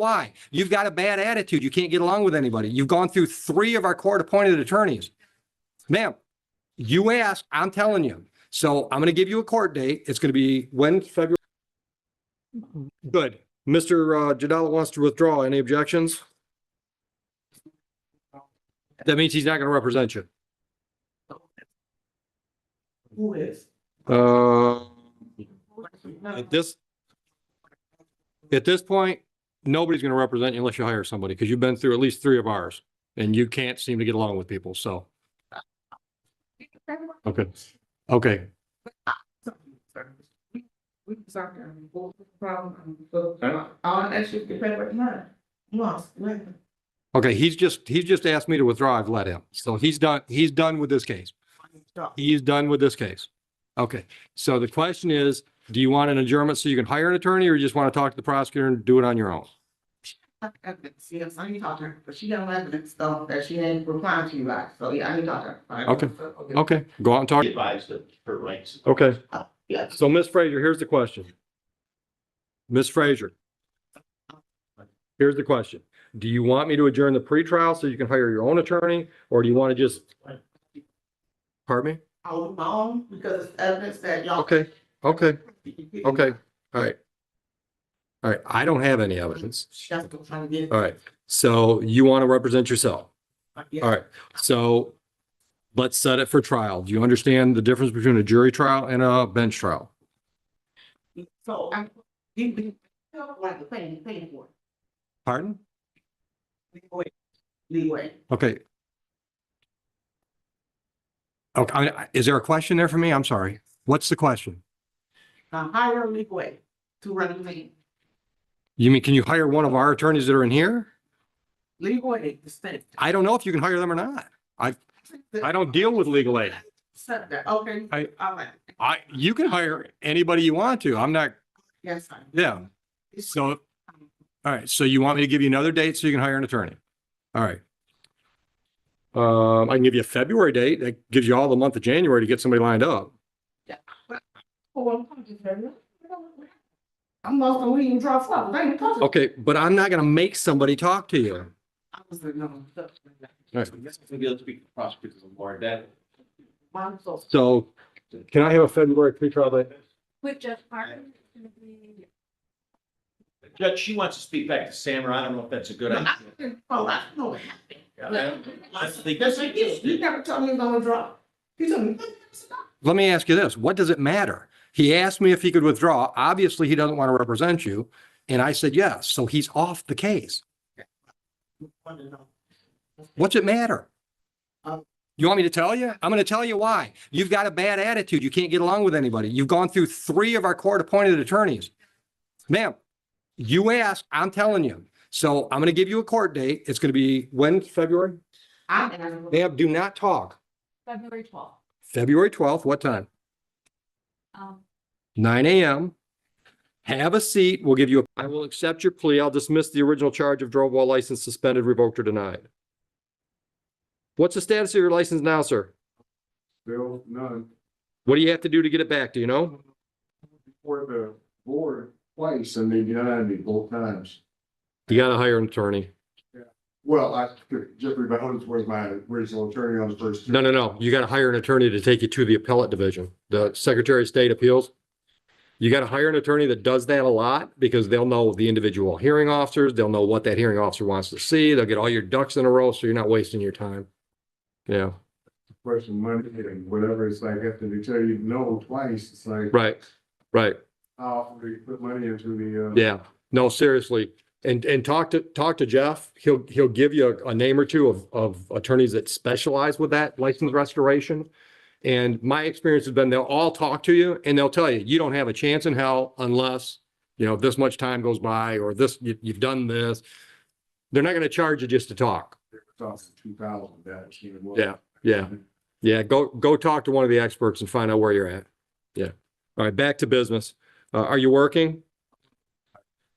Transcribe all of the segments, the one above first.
Why? You've got a bad attitude. You can't get along with anybody. You've gone through 3 of our court-appointed attorneys. Ma'am, you asked, I'm telling you. So I'm going to give you a court date. It's going to be when? February? Good. Mr. Jadala wants to withdraw. Any objections? That means he's not going to represent you. Who is? At this point, nobody's going to represent you unless you hire somebody, because you've been through at least 3 of ours and you can't seem to get along with people. So. Okay. Okay. Okay. He's just asked me to withdraw. I've let him. So he's done with this case. He's done with this case. Okay. So the question is, do you want an adjournment so you can hire an attorney, or you just want to talk to the prosecutor and do it on your own? Yes, I need to talk to her, but she got evidence though that she ain't replying to you back. So yeah, I need to talk to her. Okay. Okay. Go out and talk. Advised of her rights. Okay. Yes. So Ms. Frazier, here's the question. Ms. Frazier. Here's the question. Do you want me to adjourn the pretrial so you can hire your own attorney, or do you want to just? Pardon me? I'll do my own because it's evidence that y'all. Okay. Okay. Okay. All right. All right. I don't have any evidence. That's what I'm trying to get. All right. So you want to represent yourself. Yes. All right. So let's set it for trial. Do you understand the difference between a jury trial and a bench trial? So I'm, you like the paying for it. Pardon? Leeway. Okay. Okay. I mean, is there a question there for me? I'm sorry. What's the question? Hire leeway to run the thing. You mean, can you hire one of our attorneys that are in here? Leeway, the state. I don't know if you can hire them or not. I don't deal with legal aid. Okay. All right. You can hire anybody you want to. I'm not, Yes, sir. yeah. So, all right. So you want me to give you another date so you can hire an attorney? All right. I can give you a February date. That gives you all the month of January to get somebody lined up. Oh, I'm lost on who you draw from. Okay, but I'm not gonna make somebody talk to you. Maybe let's speak to prosecutors on board that. So can I have a February pretrial date? With Judge Parker. Judge, she wants to speak back to Sammer. I don't know if that's a good idea. Oh, I know it. I think That's like this. You never told me I'm gonna draw. You told me. Let me ask you this. What does it matter? He asked me if he could withdraw. Obviously, he doesn't want to represent you. And I said, yes. So he's off the case. What's it matter? You want me to tell you? I'm going to tell you why. You've got a bad attitude. You can't get along with anybody. You've gone through 3 of our court-appointed attorneys. Ma'am, you asked, I'm telling you. So I'm going to give you a court date. It's going to be when? February? Ma'am, do not talk. February 12th. February 12th. What time? 9 a.m. Have a seat. We'll give you I will accept your plea. I'll dismiss the original charge of drove while license suspended, revoked, or denied. What's the status of your license now, sir? Still none. What do you have to do to get it back? Do you know? Before the board twice and they denied me both times. You got to hire an attorney. Well, Jeffrey Bones was my original attorney on the first. No, no, no. You got to hire an attorney to take you to the appellate division, the Secretary of State Appeals. You got to hire an attorney that does that a lot because they'll know the individual hearing officers. They'll know what that hearing officer wants to see. They'll get all your ducks in a row so you're not wasting your time. Yeah. Question money and whatever. It's like after they tell you no twice, it's like. Right. Right. How do you put money into the? Yeah. No, seriously. And talk to Jeff. He'll give you a name or two of attorneys that specialize with that license restoration. And my experience has been they'll all talk to you and they'll tell you, you don't have a chance in hell unless, you know, this much time goes by or this, you've done this. They're not going to charge you just to talk. Cost 2,000. That even more. Yeah. Yeah. Yeah. Go talk to one of the experts and find out where you're at. Yeah. All right. Back to business. Are you working?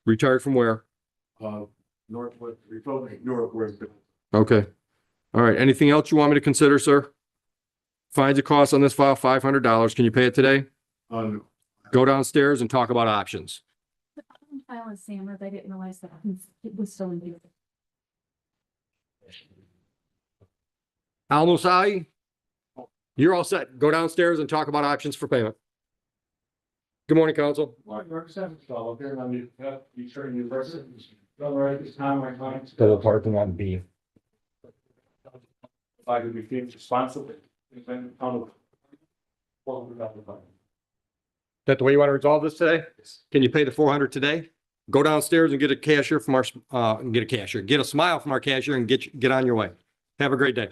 Retired from where? Northwest Republic, Northwest. Okay. All right. Anything else you want me to consider, sir? Fines and costs on this file, $500. Can you pay it today? Go downstairs and talk about options. file as Sam, but I didn't realize that it was still in here. Al Musai, you're all set. Go downstairs and talk about options for payment. Good morning, council. Still parking on B. If I could be deemed responsible. Is that the way you want to resolve this today? Can you pay the 400 today? Go downstairs and get a cashier from our, get a smile from our cashier and get on your way. Have a great day.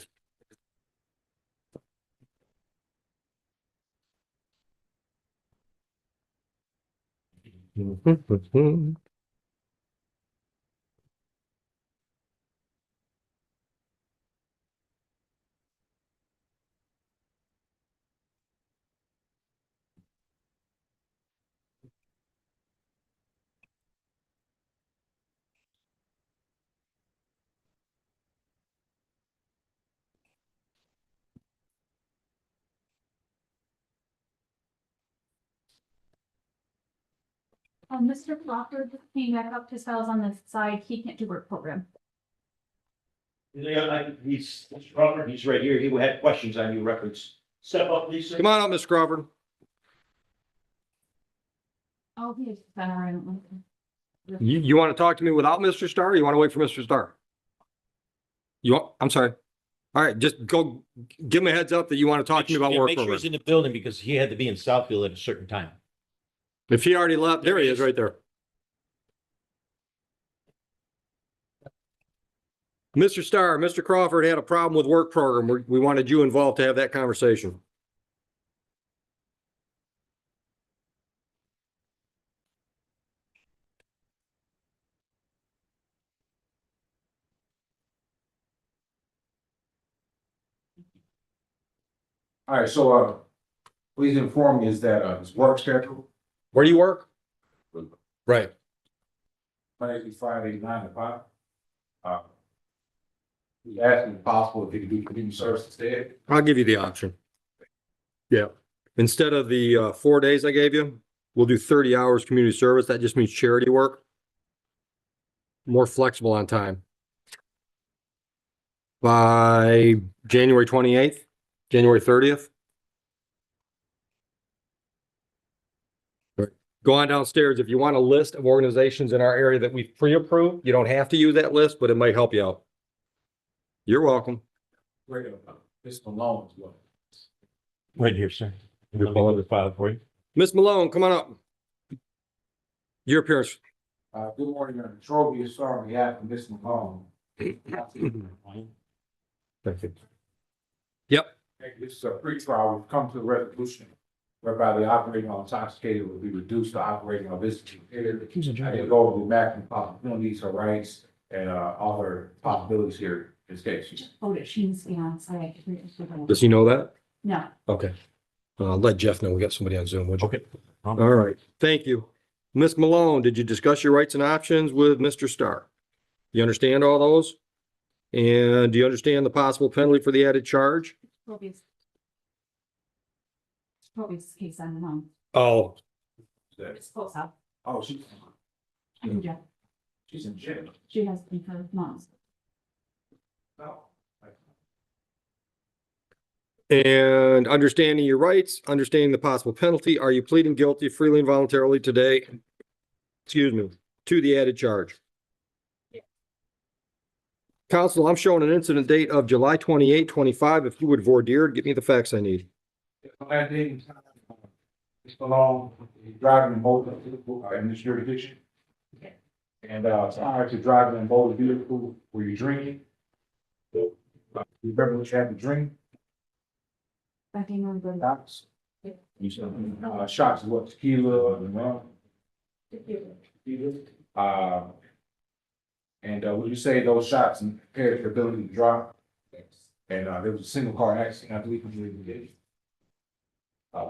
Mr. Crawford came back up, his files on the side, he can't do work program. He's Robert, he's right here. He had questions on your records. Step up, please, sir. Come on up, Mr. Crawford. Oh, he is better, I don't know. You want to talk to me without Mr. Starr? Or you want to wait for Mr. Starr? I'm sorry. All right, just go give him a heads up that you want to talk to me about work Make sure program. he's in the building because he had to be in Southfield at a certain time. If he already left, there he is right there. Mr. Starr, Mr. Crawford had a problem with work program. We wanted you involved to have that conversation. All right, so, please inform me, is that, his work schedule, Where do you work? Right. Monday through Friday, 9 to 5? He asked me if possible if he could do community service instead. I'll give you the option. Yeah. Instead of the 4 days I gave you, we'll do 30 hours community service. That just means charity work. More flexible on time. By January 28th, January 30th. Go on downstairs. If you want a list of organizations in our area that we've pre-approved, you don't have to use that list, but it might help you out. You're welcome. Great, Ms. Malone as well. Right here, sir. You're Let me go to the file for you. Miss Malone, come on up. Your appearance. Good morning, Your Honor. Trophy is sorry on behalf of Ms. Malone. Thank you. Yep. This is a pre-trial. We've come to a resolution whereby the operating on intoxicated will be reduced to operating on this. I can go over the maximum possibilities, her rights, and other possibilities here in this case. Oh, that she needs to be on site. Does he know that? No. Okay. Let Jeff know we got somebody on Zoom, would you? Okay. All right. Thank you. Miss Malone, did you discuss your rights and options with Mr. Starr? You understand all those? And do you understand the possible penalty for the added charge? Toby's case on the loan. Oh, It's close up. Oh, she's I yeah, in jail. she has been for months. Oh. and understanding your rights, understanding the possible penalty, are you pleading guilty freely and voluntarily today? Excuse me, to the added charge? Counsel, I'm showing an incident date of July 28, 25. If you would voir dire, get me the facts I need. That day, Ms. Malone, driving a motor vehicle in this jurisdiction. And prior to driving a motor vehicle, were you drinking? You remember what you had to drink? I think I'm good. Shots. You said, shots of what, tequila and rum? Tequila. And would you say those shots impaired your ability to drive? And there was a single car accident, I believe, you did.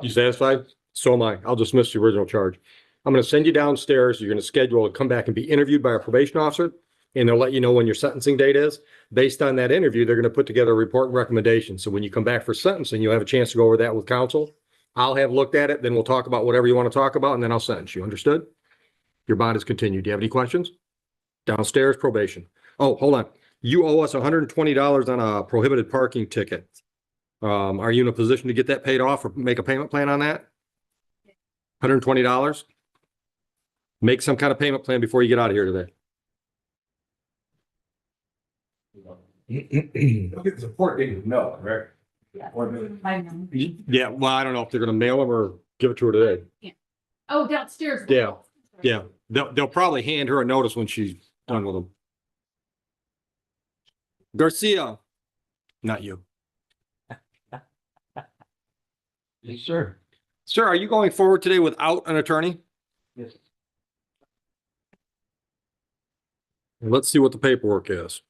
You satisfied? So am I. I'll dismiss the original charge. I'm going to send you downstairs. You're going to schedule to come back and be interviewed by our probation officer, and they'll let you know when your sentencing date is. Based on that interview, they're going to put together a report and recommendation. So when you come back for sentencing, you'll have a chance to go over that with counsel. I'll have looked at it, then we'll talk about whatever you want to talk about, and then I'll sentence you. Understood? Your bond is continued. Do you have any questions? Downstairs probation. Oh, hold on. You owe us $120 on a prohibited parking ticket. Are you in a position to get that paid off or make a payment plan on that? $120? Make some kind of payment plan before you get out of here today. Look at the support, they didn't know, right? I know. Yeah, well, I don't know if they're gonna mail them or give it to her today. Oh, downstairs. Yeah. Yeah, they'll probably hand her a notice when she's done with them. Garcia, not you. Yes, sir. Sir, are you going forward today without an attorney? Yes. Let's see what the paperwork is.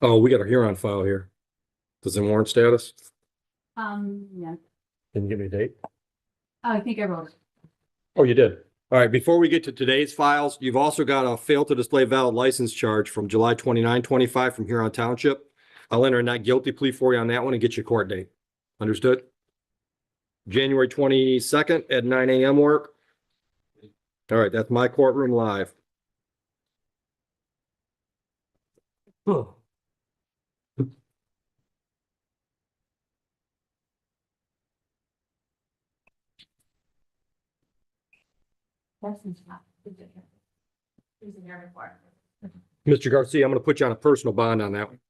Oh, we got a Huron file here. Does it warrant status? Yeah, Can you give me a date? I think I wrote it. Oh, you did. All right, before we get to today's files, you've also got a fail to display valid license charge from July 29/25 from Huron Township. I'll enter a not guilty plea for you on that one and get you a court date. Understood? January 22nd at 9 a.m. work. All right, that's my courtroom live. That's not. It's in your report. Mr. Garcia, I'm going to put you on a personal bond on that one.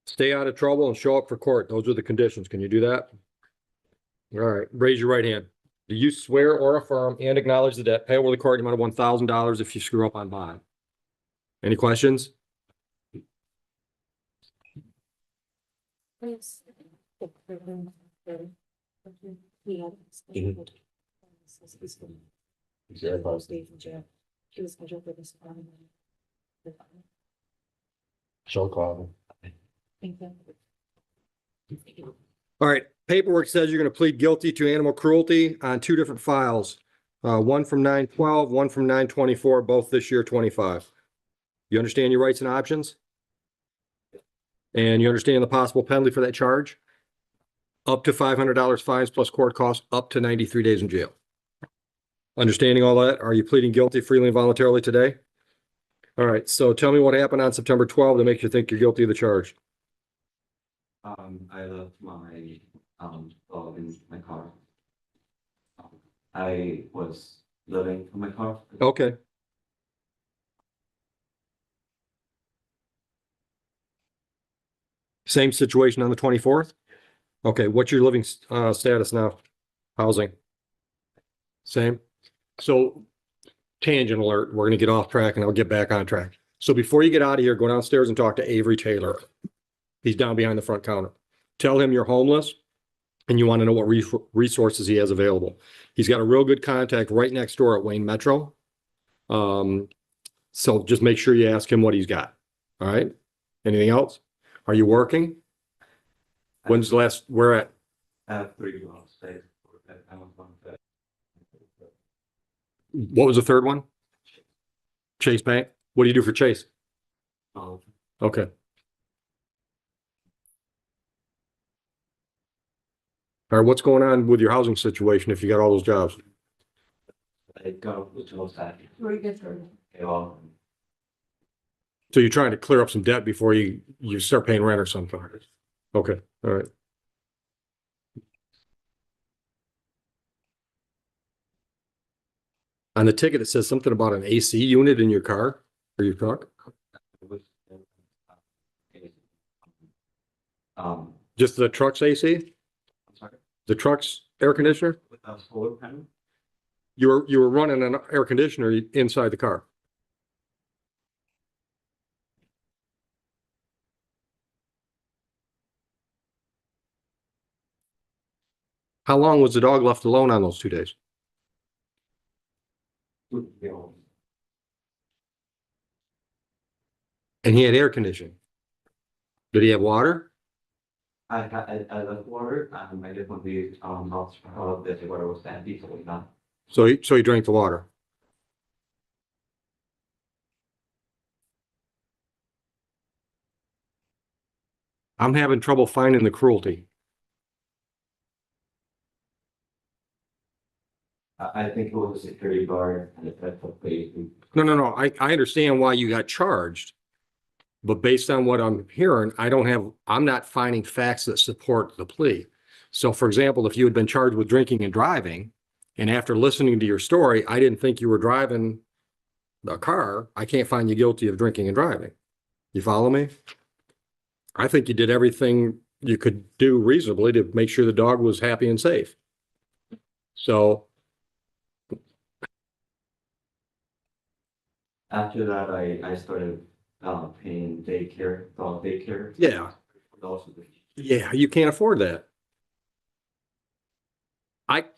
Stay out of trouble and show up for court. Those are the conditions. Can you do that? All right, raise your right hand. Do you swear or affirm and acknowledge the debt payable to the court in the amount of $1,000 if you screw up on bond? Any questions? So called. All right, paperwork says you're going to plead guilty to animal cruelty on two different files. One from 9/12, one from 9/24, both this year 25. You understand your rights and options? And you understand the possible penalty for that charge? Up to $500 fines plus court costs, up to 93 days in jail. Understanding all that, are you pleading guilty freely and voluntarily today? All right, so tell me what happened on September 12th that makes you think you're guilty of the charge. I left my dog in my car. I was living in my car. Okay. Same situation on the 24th? Okay, what's your living status now? Housing? Same? So tangent alert, we're gonna get off track and I'll get back on track. So before you get out of here, go downstairs and talk to Avery Taylor. He's down behind the front counter. Tell him you're homeless and you want to know what resources he has available. He's got a real good contact right next door at Wayne Metro. So just make sure you ask him what he's got. All right? Anything else? Are you working? When's the last, where at? I have 3 jobs. I was on that. What was the third one? Chase Bank? What do you do for Chase? Okay. All right, what's going on with your housing situation if you got all those jobs? I got with those that. Very good. Well, So you're trying to clear up some debt before you start paying rent or something? Okay, all right. On the ticket, it says something about an AC unit in your car or your truck? Just the truck's AC? I'm sorry, The truck's air conditioner? with a solar panel. You were running an air conditioner inside the car. How long was the dog left alone on those 2 days? And he had air conditioning. Did he have water? I left water and I did want the not this water was empty, so we not. So he drank the water. I'm having trouble finding the cruelty. I think it was a security guard and if that's what they. No. I understand why you got charged. But based on what I'm hearing, I'm not finding facts that support the plea. So for example, if you had been charged with drinking and driving, and after listening to your story, I didn't think you were driving a car, I can't find you guilty of drinking and driving. You follow me? I think you did everything you could do reasonably to make sure the dog was happy and safe. So After that, I started paying dog daycare. yeah, you can't afford that.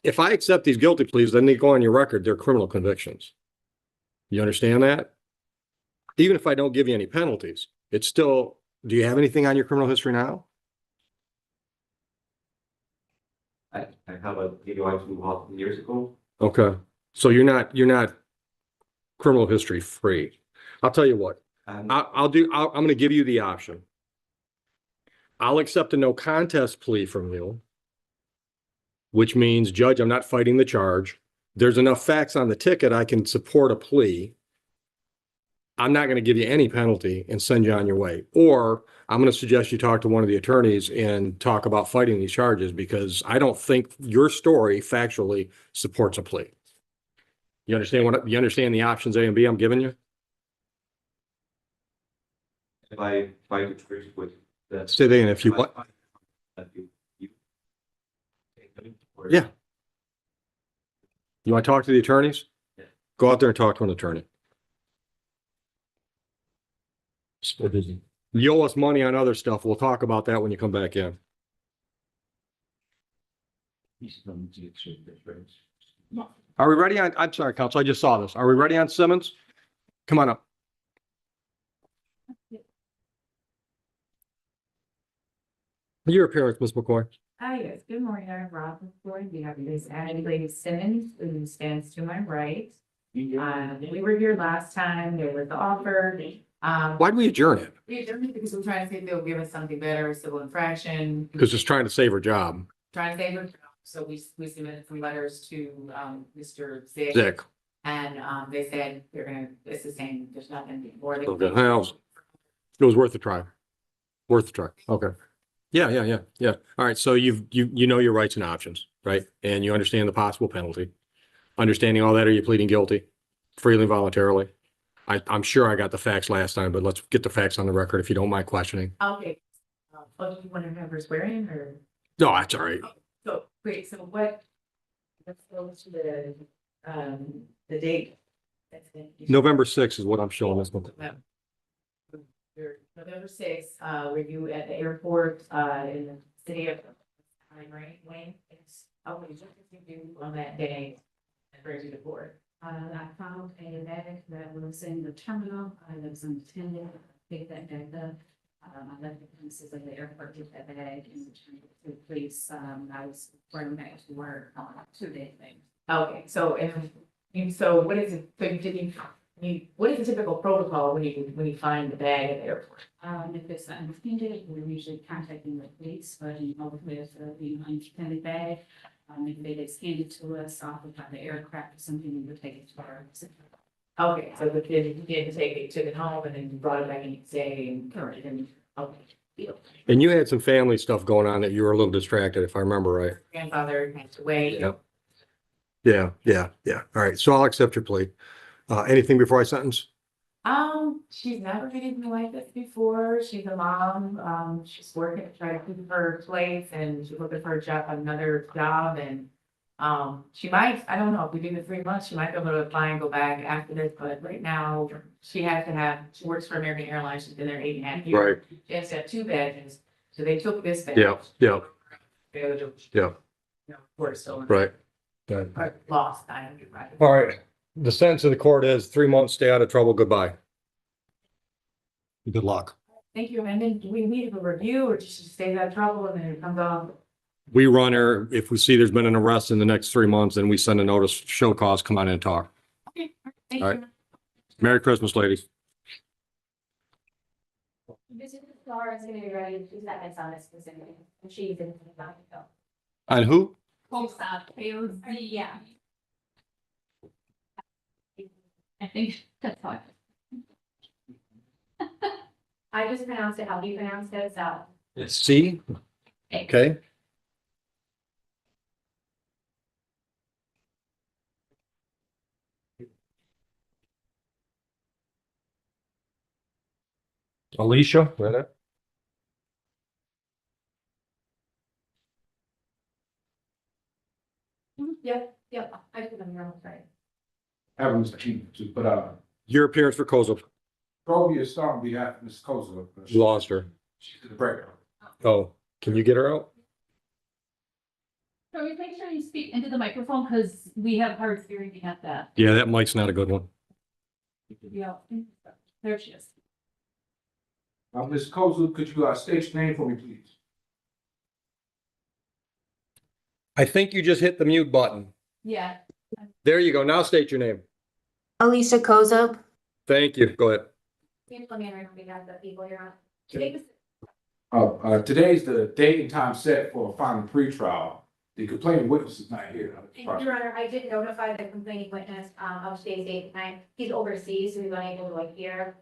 If I accept these guilty pleas, then they go on your record, they're criminal convictions. You understand that? Even if I don't give you any penalties, it's still, do you have anything on your criminal history now? I have a DUI from years ago. Okay, so you're not criminal history free. I'll tell you what, And I'm gonna give you the option. I'll accept a no contest plea from you, which means, Judge, I'm not fighting the charge. There's enough facts on the ticket, I can support a plea. I'm not going to give you any penalty and send you on your way. Or I'm going to suggest you talk to one of the attorneys and talk about fighting these charges, because I don't think your story factually supports a plea. You understand the options A and B I'm giving you? if I fight the truth with that. Say that again, if you what? That you take them, or- Yeah. You want to talk to the attorneys? Yeah. Go out there and talk to an attorney. You owe us money on other stuff. We'll talk about that when you come back in. Are we ready on, I'm sorry, Counsel, I just saw this. Are we ready on Simmons? Come on up. Your appearance, Ms. McCoy. Hi, yes, good morning, I'm Rob McCoy. We have Ms. Annie Lady Simmons, who stands to my right. We were here last time, there was the offer. Why'd we adjourn it? We adjourned it because we're trying to see if they'll give us something better, civil infraction. Because it's trying to save her job. Trying to save her, so we submitted some letters to, Mr. Zick. Zick. And, they said it's the same, there's nothing more. they- Okay, well, it was worth a try. Worth a try. Okay. Yeah. All right. So you know your rights and options, right? And you understand the possible penalty. Understanding all that, are you pleading guilty freely and voluntarily? I'm sure I got the facts last time, but let's get the facts on the record if you don't mind questioning. Okay. Do you want to have her swearing or? No, that's all right. So, wait, so what? Let's go to the date. November 6th is what I'm showing this one. November sixth, were you at the airport, in the city of, Wayne? Oh, what did you do on that day? And bring you to court? I found a bag that was in the terminal. I was intending to pick that bag up. I left the premises of the airport with that bag and returned it to the police. I was going back to work on 2 days later. Okay, so, and so what is it, so you didn't, what is the typical protocol when you find the bag at the airport? If it's unattended, we're usually contacting the police, but with unattended bag. If they did scan it to us off of the aircraft or something, we would take it to our. Okay, so but then you didn't take it, took it home and then you brought it back in the day and covered it in, okay. And you had some family stuff going on that you were a little distracted, if I remember right. Grandfather passed away. Yeah. All right. So I'll accept your plea. Anything before I sentence? She's never been anything like this before. She's a mom. She's working to try to keep her place and she's looking for a job, another job and she might, I don't know, if we do the 3 months, she might be able to apply and go back after this, but right now she she works for American Airlines. She's been there 8.5 years. Right. She has to have 2 badges. So they took this badge. Yeah. The other, Yeah. We're still Right. lost 900. All right. The sentence of the court is 3 months, stay out of trouble, goodbye. Good luck. Thank you. And then do we need a review or just stay out of trouble and then it comes off? We run her, if we see there's been an arrest in the next 3 months, then we send a notice, show cause, come on in and talk. Okay. Thank All you. right. Merry Christmas, ladies. Mrs. Laura is gonna be ready, she's not gonna sound as specific, and she's in the back. On who? Post-op, yeah. I think that's how I just pronounced it how you pronounced it, so. C? Okay. Alicia, right there. Yep, I put them wrong, right. Have Mr. Keith to put out. Your appearance for Kozub. Probably a star on behalf of Ms. Kozler. You lost her. She's the breaker. Oh, can you get her out? So make sure you speak into the microphone, because we have hard hearing at that. Yeah, that mic's not a good one. Yeah, there she is. Ms. Kozler, could you state your name for me, please? I think you just hit the mute button. Yeah. There you go. Now state your name. Alicia Kozub. Thank you. Go ahead. Let me remember, we got the people here Today's the date and time set for a final pretrial. The complaining witness is not here. Your Honor, I did notify the complaining witness, of today's date and time. He's overseas, so he's unable to appear.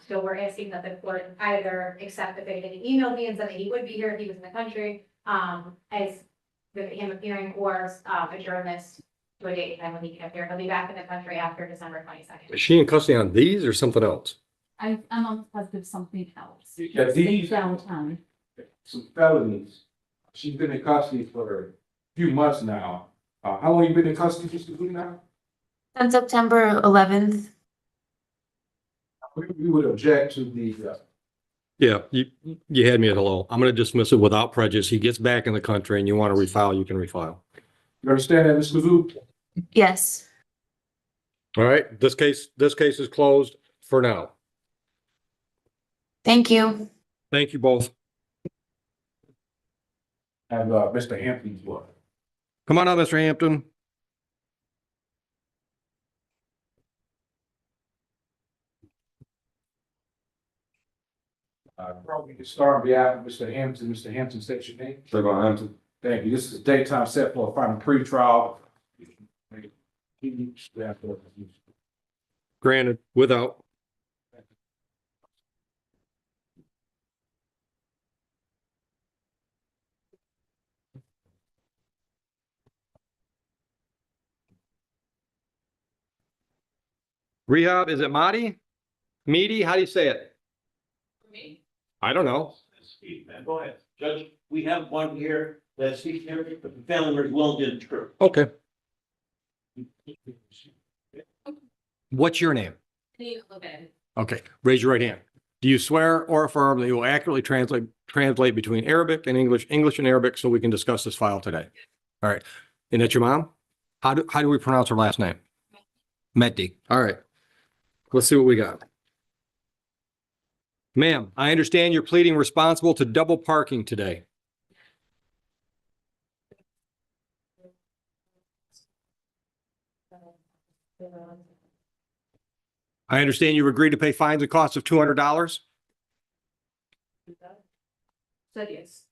So we're asking that the court either accept the fact that he emailed me and said that he would be here if he was in the country, as with him appearing, or, adjourn this to a date and time when he can appear. He'll be back in the country after December 22nd. Is she in custody on these or something else? I'm on positive something else. Yeah, these Downtown. some felonies. She's been in custody for a few months now. How long you been in custody, Mr. Blue, now? On September 11th. We would object to the, Yeah, you had me at hello. I'm going to dismiss it without prejudice. He gets back in the country and you want to refile, you can refile. you understand that, Ms. Kazoo? Yes. All right, this case is closed for now. Thank you. Thank you both. And, Mr. Hampton's what? Come on up, Mr. Hampton. Probably could start on behalf of Mr. Hampton. Mr. Hampton, state your name. Trayvon Hampton. Thank you. This is date time set for a final pretrial. Granted, without. Rehab, is it Mahdi? Meaty, how do you say it? I don't know. Speak, man. Go ahead. Judge, we have one here that speaks Arabic, but the family member is willing to interpret. Okay. What's your name? Okay, raise your right hand. Do you swear or affirm that you will accurately translate between Arabic and English and Arabic so we can discuss this file today? All right. And that's your mom? How do we pronounce her last name? Mehdi. All right. Let's see what we got. Ma'am, I understand you're pleading responsible to double parking today. I understand you've agreed to pay fines and costs of $200. Said yes.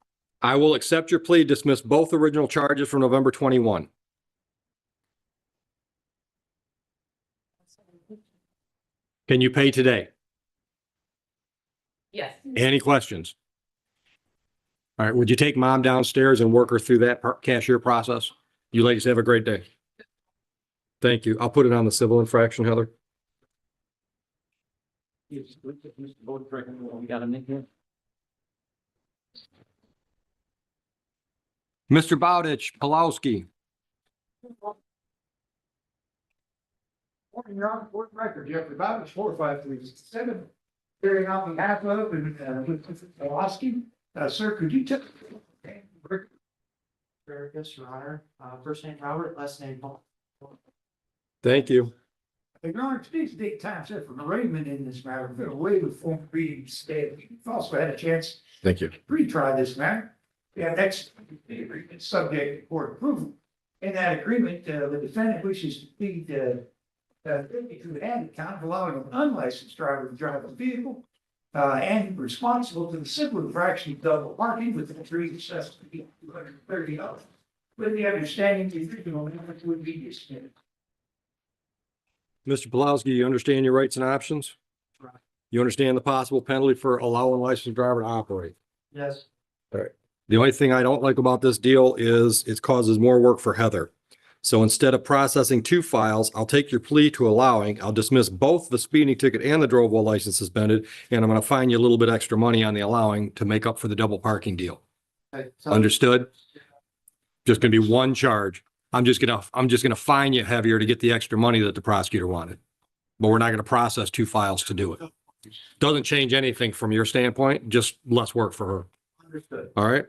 I will accept your plea, dismiss both original charges from November 21. Can you pay today? Yes. Any questions? All right, would you take mom downstairs and work her through that cashier process? You ladies have a great day. Thank you. I'll put it on the civil infraction, Heather. We got him in here. Mr. Bowditch, Pulowski. Morning, Your Honor, court record, Jeffrey Bowden, 45367. Carrying out behalf of Oakley. Sir, could you tell? Very good, Your Honor. First name Robert, last name Paul. Thank you. Your Honor, today's date time set for arraignment in this matter. We're going to waive the formal readings today. We've also had a chance Thank you. to retry this matter. We have next the agreement subject to court approval. In that agreement, the defendant wishes to plead guilty to an added count of allowing an unlicensed driver to drive a vehicle and responsible for the simple infraction of double parking with the three assessed to be $230. With the understanding the original amendment would be dismissed. Mr. Pulowski, you understand your rights and options? Right. You understand the possible penalty for allowing a licensed driver to operate? Yes. The only thing I don't like about this deal is it causes more work for Heather. So instead of processing 2 files, I'll take your plea to allowing, I'll dismiss both the speeding ticket and the drove while license suspended, and I'm going to fine you a little bit extra money on the allowing to make up for the double parking deal. Okay, so- Understood? Just going to be 1 charge. I'm just gonna fine you heavier to get the extra money that the prosecutor wanted. But we're not going to process 2 files to do it. Doesn't change anything from your standpoint, just less work for her. Understood. All right.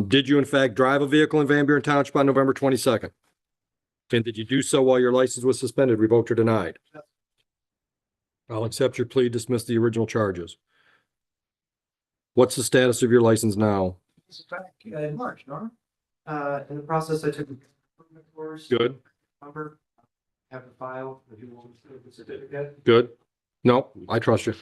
Did you in fact drive a vehicle in Van Buren Township on November 22nd? And did you do so while your license was suspended, revoked, or denied? I'll accept your plea, dismiss the original charges. What's the status of your license now? It's back in March, no? In the process, I took an improvement course. Good, Number, have the file, if you want the certificate. good. No, I trust you.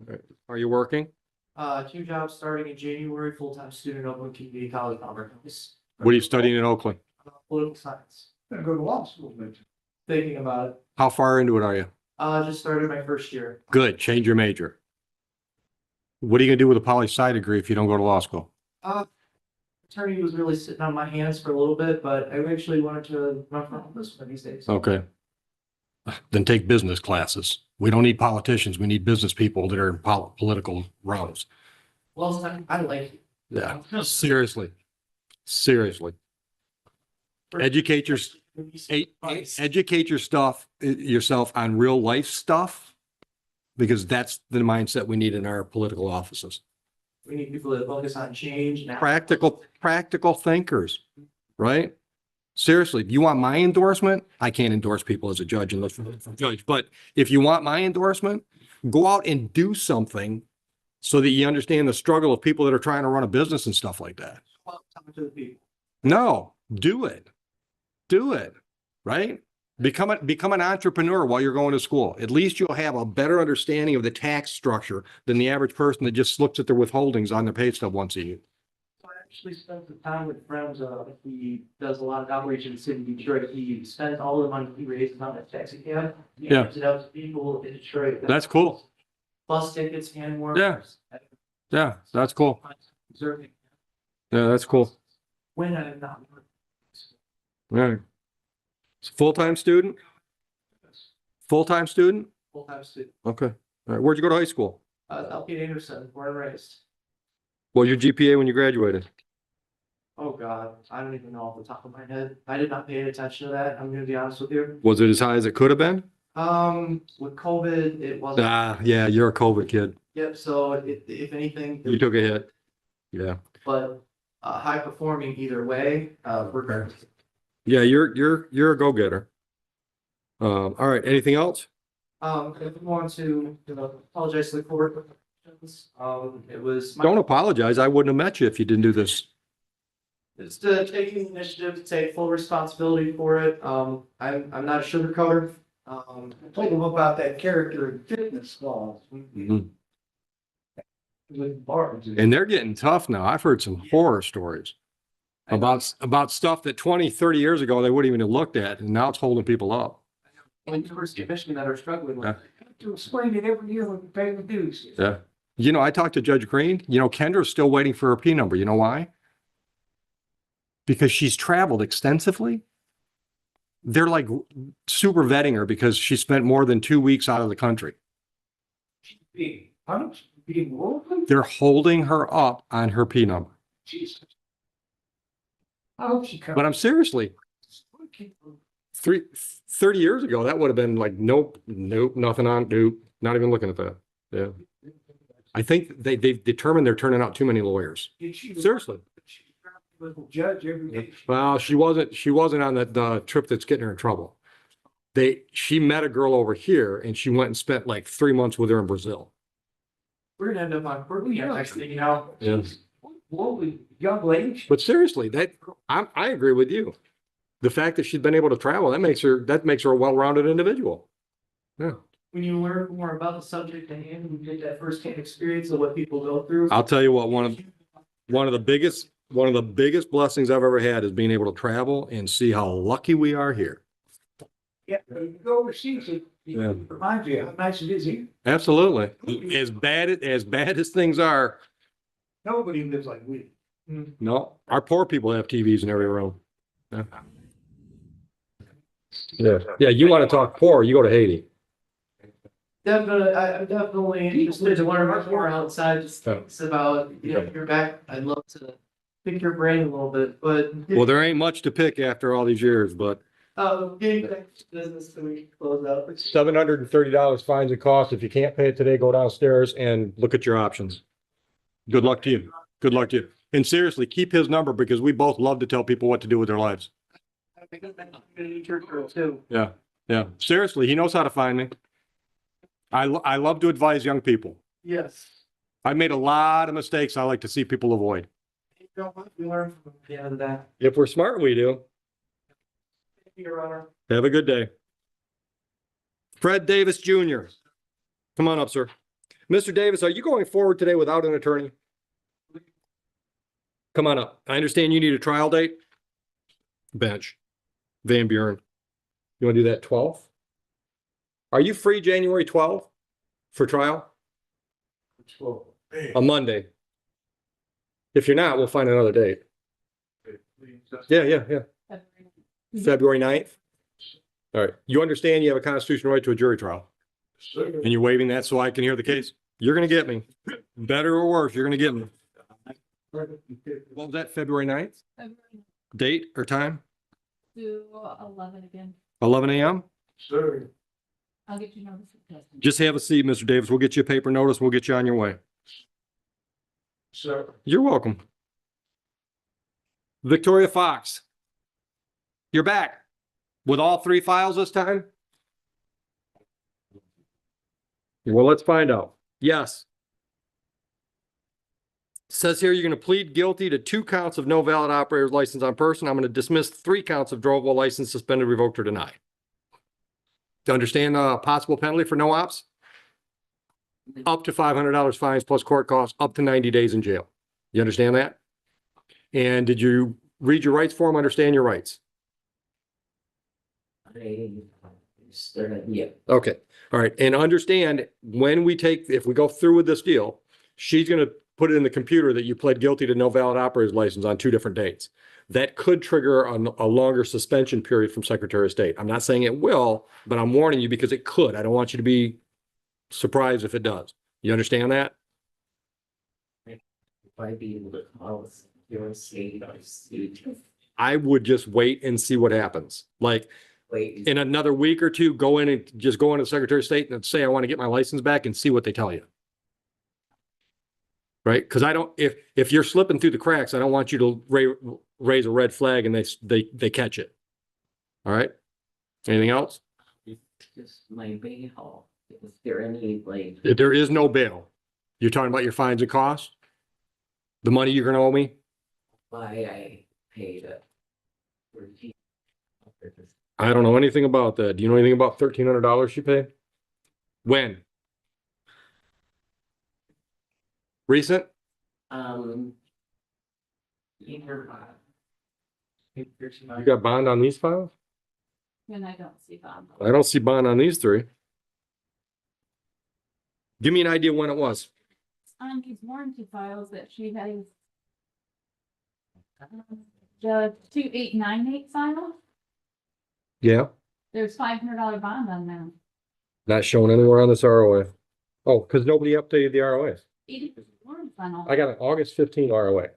All right. Are you working? 2 jobs starting in January, full-time student, Oakland Community College, Auburn. What are you studying in Oakley? Political science. Gonna go to law school, but Thinking about it. How far into it are you? Just started my first year. Good, change your major. What are you gonna do with a poli-sci degree if you don't go to law school? Attorney was really sitting on my hands for a little bit, but I actually wanted to run for office one of these days. Okay. Then take business classes. We don't need politicians. We need business people that are in political roles. Well, I like it. Yeah, seriously. Seriously. Educate your, educate yourself on real life stuff, because that's the mindset we need in our political offices. We need people that focus on change. and Practical thinkers, right? Seriously, if you want my endorsement, I can't endorse people as a judge unless I'm a judge, but if you want my endorsement, go out and do something so that you understand the struggle of people that are trying to run a business and stuff like that. Well, talking to the people. No, do it. Do it, right? Become an entrepreneur while you're going to school. At least you'll have a better understanding of the tax structure than the average person that just looks at their withholdings on their pay stub once a year. I actually spent the time with friends. He does a lot of outreach in the city of Detroit. He spends all the money he raises on that taxi cab. He Yeah. gives it out to people in Detroit. That's cool. Bus tickets and more. Yeah. Yeah, that's cool. Observing Yeah, that's cool. when I'm not. Yeah. Full-time student? Full-time student? Full-time student. Okay. All right. Where'd you go to high school? L.P. Anderson, born and raised. What was your GPA when you graduated? Oh, God, I don't even know off the top of my head. I did not pay any attention to that. I'm gonna be honest with you. Was it as high as it could have been? With COVID, it wasn't. Ah, yeah, you're a COVID kid. Yep, so if anything. You took a hit. Yeah. But, high performing either way, regardless. Yeah, you're a go-getter. All right, anything else? I want to, apologize to the court. It was. Don't apologize. I wouldn't have met you if you didn't do this. It's to take the initiative to take full responsibility for it. I'm not a sugarcoater. I told them about that character and fitness laws. Mhm. With bars. And they're getting tough now. I've heard some horror stories about stuff that 20, 30 years ago, they wouldn't even have looked at, and now it's holding people up. And University of Michigan that are struggling with. Yeah. it. To explain it every year when we pay the dues. Yeah. You know, I talked to Judge Green. You know, Kendra's still waiting for her P number. You know why? Because she's traveled extensively. They're like super vetting her because she spent more than 2 weeks out of the country. Being worldly? They're holding her up on her P number. Jesus. I hope she comes. But I'm seriously, 30 years ago, that would have been like, nope, nothing on, nope, not even looking at that. Yeah. I think they've determined they're turning out too many lawyers. Seriously. Judge every day. Well, she wasn't on the trip that's getting her in trouble. She met a girl over here and she went and spent like 3 months with her in Brazil. We're gonna end up on court next thing you know. Yes. Whoa, young lady. But seriously, I agree with you. The fact that she's been able to travel, that makes her a well-rounded individual. Yeah. when you learn more about the subject at hand, you get that firsthand experience of what people go through. I'll tell you what, one of the biggest blessings I've ever had is being able to travel and see how lucky we are here. Yeah, when you go overseas, Yeah. it reminds you how nice it is here. Absolutely. As bad as things are, Nobody lives like we. no, our poor people have TVs in every room. Yeah. Yeah, you want to talk poor, you go to Haiti. Definitely, I'm definitely interested to learn more outside just things about, your back. I'd love to pick your brain a little bit, but. Well, there ain't much to pick after all these years, but Getting back to business so we can close out. $730 fines and costs. If you can't pay it today, go downstairs and look at your options. Good luck to you. Good luck to you. And seriously, keep his number because we both love to tell people what to do with their lives. Too. Yeah, yeah. Seriously, he knows how to find me. I love to advise young people. Yes. I made a lot of mistakes I like to see people avoid. We learn from the end of that. If we're smart, we do. Thank you, Your Honor. Have a good day. Fred Davis Jr. Come on up, sir. Mr. Davis, are you going forward today without an attorney? Come on up. I understand you need a trial date. Bench. Van Buren. You want to do that 12th? Are you free January 12th for trial? A Monday. If you're not, we'll find another date. Yeah. February 9th? All right. You understand you have a constitutional right to a jury trial? And you're waiving that so I can hear the case? You're going to get me. Better or worse, you're going to get me. What was that, February 9th? Date or time? Do 11 again. 11 a.m.? Sir. I'll get you notice. Just have a seat, Mr. Davis. We'll get you a paper notice. We'll get you on your way. Sir. You're welcome. Victoria Fox. You're back with all 3 files this time? Well, let's find out. Yes. Says here you're going to plead guilty to 2 counts of no valid operator's license on person. I'm going to dismiss 3 counts of drovable license, suspended, revoked, or denied. To understand possible penalty for no ops? Up to $500 fines plus court costs, up to 90 days in jail. You understand that? And did you read your rights form, understand your rights? Yeah. Okay, all right, and understand when if we go through with this deal, she's gonna put it in the computer that you pled guilty to no valid operator's license on 2 different dates. That could trigger a longer suspension period from Secretary of State. I'm not saying it will, but I'm warning you because it could. I don't want you to be surprised if it does. You understand that? If I be able to call your state or state, I would just wait and see what happens. Like, wait, in another week or 2, go in and just go into the Secretary of State and say, I want to get my license back, and see what they tell you. Right? Because if you're slipping through the cracks, I don't want you to raise a red flag and they catch it. All right? Anything else? just my bail. Is there any like? There is no bail. You're talking about your fines and costs? The money you're gonna owe me? Why I paid it? I don't know anything about that. Do you know anything about $1,300 she paid? When? Recent? Either, You got bond on these files? And I don't see Bob. I don't see bond on these 3. Give me an idea when it was. On these warranty files that she has. The 2898 file, Yeah, there's $500 bond on them. not showing anywhere on this ROA. Oh, because nobody updated the ROA. It is warrant final, I got an August 15 ROA.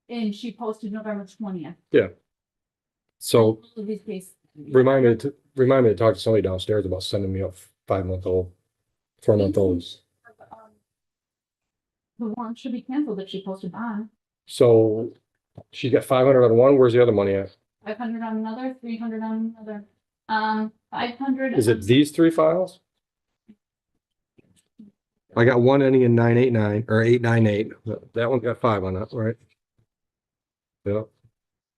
and she posted November 20th. So Of these cases. remind me to talk to somebody downstairs about sending me up 5-month-old, 4-month-olds. The warrant should be canceled if she posted bond. So she's got 500 on one. Where's the other money at? 500 on another, 300 on another. 500. Is it these 3 files? I got one ending in 989 or 898. That one's got 5 on it, right? Yep.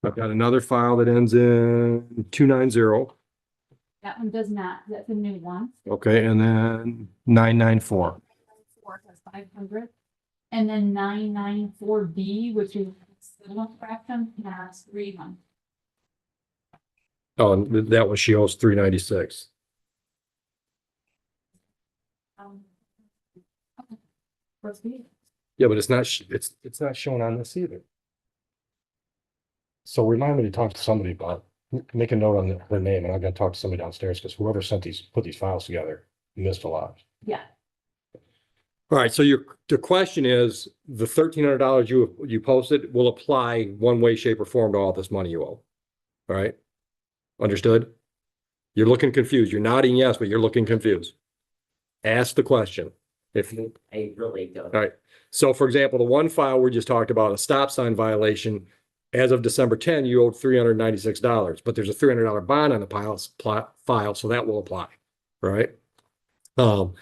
I've got another file that ends in 290. That one does not, that's a new one. Okay, and then 994. 4 has 500. And then 994B, which is civil infraction, has 300. Oh, and that one she owes 396. What's B? Yeah, but it's not, it's not shown on this either. So remind me to talk to somebody about, make a note on her name, and I gotta talk to somebody downstairs, because whoever put these files together missed a lot. Yeah. All right, so the question is, the $1,300 you posted will apply one way, shape, or form to all this money you owe. All right? Understood? You're looking confused. You're nodding yes, but you're looking confused. Ask the question. I really don't. All right. So for example, the one file we just talked about, a stop sign violation, as of December 10, you owed $396, but there's a $300 bond on the file, so that will apply, right? The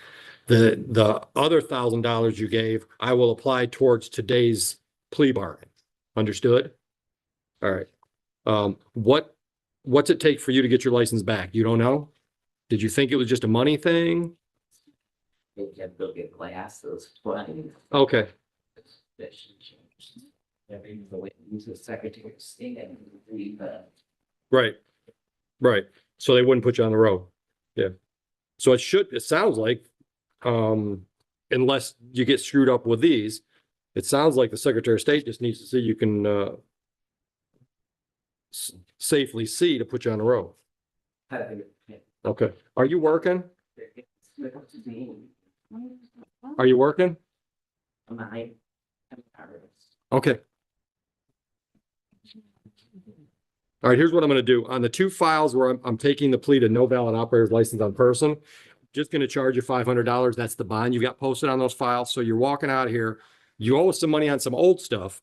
other $1,000 you gave, I will apply towards today's plea bargain. Understood? All right. What's it take for you to get your license back? You don't know? Did you think it was just a money thing? They can build a glass, those 20. Okay. That should change. Maybe the way to use the Secretary of State and read the. Right. Right. So they wouldn't put you on the road. Yeah. So it sounds like, unless you get screwed up with these, it sounds like the Secretary of State just needs to see you can, safely see to put you on the road. Okay. Are you working? Are you working? Okay. All right, here's what I'm gonna do. On the two files where I'm taking the plea to no valid operator's license on person, just gonna charge you $500. That's the bond you got posted on those files. So you're walking out of here. You owe us some money on some old stuff.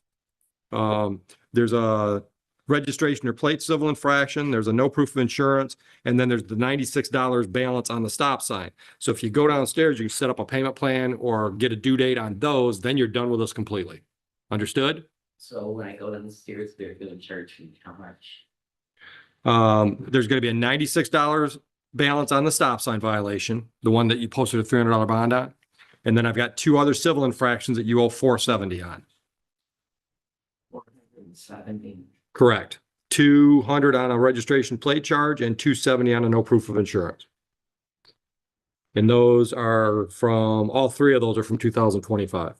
There's a registration or plate civil infraction. There's a no proof of insurance. And then there's the $96 balance on the stop sign. So if you go downstairs, you can set up a payment plan or get a due date on those, then you're done with us completely. Understood? So when I go downstairs, they're gonna charge me how much? There's gonna be a $96 balance on the stop sign violation, the one that you posted a $300 bond on. And then I've got two other civil infractions that you owe $470 on. 470. Correct. 200 on a registration plate charge and 270 on a no proof of insurance. And those are all three of those are from 2025.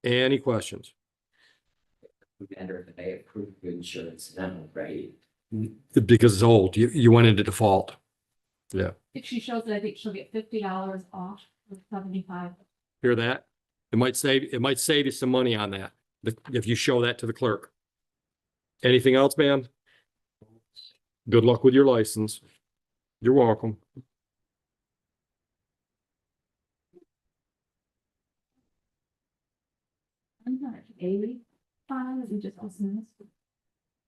Any questions? Vendor that they approve the insurance now, right? Because it's old. You went into default. Yeah. If she shows it, I think she'll get $50 off with 75. Hear that? It might save you some money on that if you show that to the clerk. Anything else, ma'am? Good luck with your license. You're welcome. I'm not daily. Fine, we just listen this.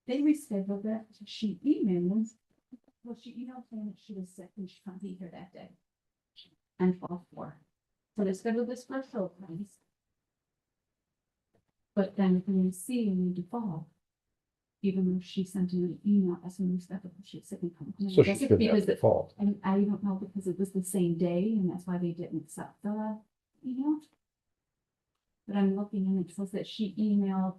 They rescheduled that. She emailed. Well, she emailed saying that she was sick and she can't be here that day. And 12/4. So they scheduled this for Phil place. But then when you see in the default, even though she sent in an email as soon as that she was sick and come. So she should have default. And I don't know because it was the same day and that's why they didn't accept the email. But I'm looking and it says that she emailed.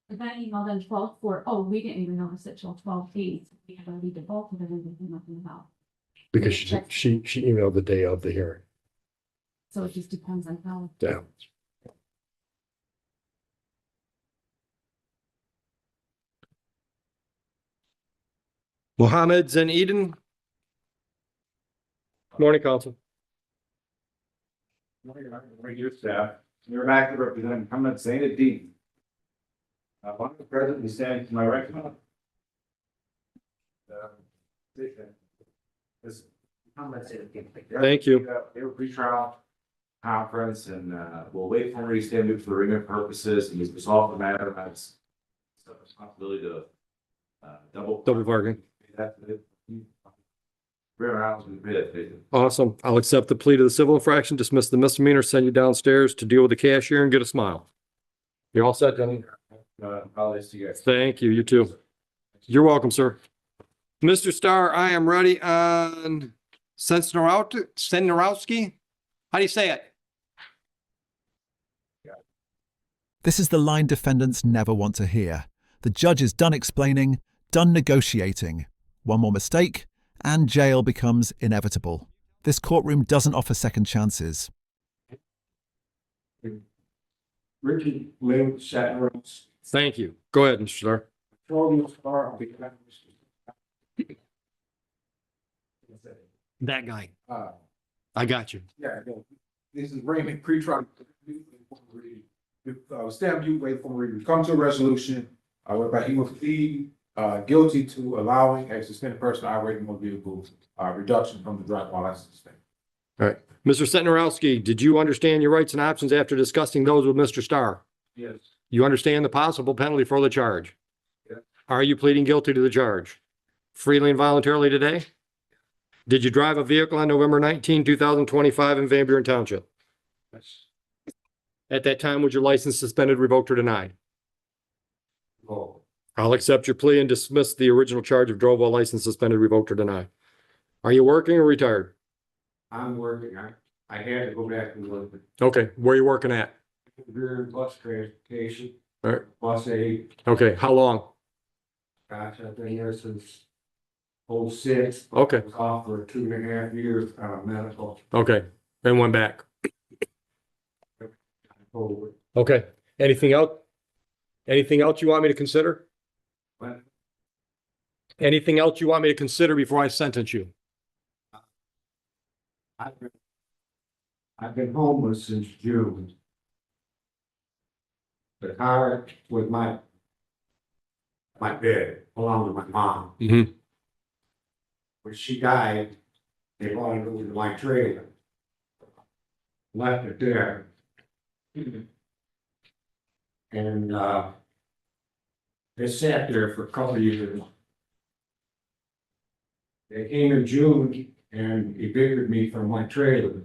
The guy emailed on 12/4. Oh, we didn't even notice it till 12/8. We had already defaulted and we knew nothing about. Because she emailed the day of the hearing. So it just depends on how. Yeah. Mohammed Zen Eden. Morning, Council. Your staff, you're active representing Mohammed Zain Dean. One of the president is standing to my right. Thank you. They were pre-trial conference and we'll wait for him to restand for arraignment purposes and he's resolved the matter. That's responsibility to double bargain. Very Awesome. I'll accept the plea to the civil infraction, dismiss the misdemeanor, send you downstairs to deal with the cashier and get a smile. You all set, Jenny? Apologies to you guys. Thank you. You too. You're welcome, sir. Mr. Starr, I am ready on Senarowski. How do you say it? This is the line defendants never want to hear. The judge is done explaining, done negotiating. One more mistake, and jail becomes inevitable. This courtroom doesn't offer second chances. Richard Lynn Shatner. Thank you. Go ahead, Mr. Starr. On behalf of That guy. Mr. I got you. Yeah, this is Raymond pre-trial. Stamp you wait for me to come to a resolution, whereby he will plead guilty to allowing a suspended person operating motor vehicle reduction from the driver's license. All right. Mr. Senarowski, did you understand your rights and options after discussing those with Mr. Starr? Yes. You understand the possible penalty for the charge? Yeah. Are you pleading guilty to the charge? Freely and voluntarily today? Did you drive a vehicle on November 19, 2025 in Van Buren Township? Yes. At that time, was your license suspended, revoked, or denied? Oh, I'll accept your plea and dismiss the original charge of drove while license suspended, revoked, or denied. Are you working or retired? I'm working. I had to go back and look at Okay, where are you working at? the bus transportation. All right. Bus aid. Okay, how long? Gosh, I've been here since 06. Okay. I was off for 2.5 years, medical. Okay, and went back. Oh, Okay, anything else? Anything else you want me to consider? but Anything else you want me to consider before I sentence you? I've been homeless since June. The car with my bed, along with my mom. Mm-hmm. When she died, they brought it over to my trailer. Left it there. And, it sat there for a couple of years. They came in June and evicted me from my trailer.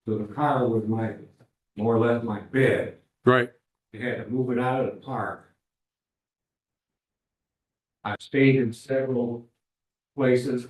So the car was more or less my bed. Right. They had to move it out of the park. I stayed in several places.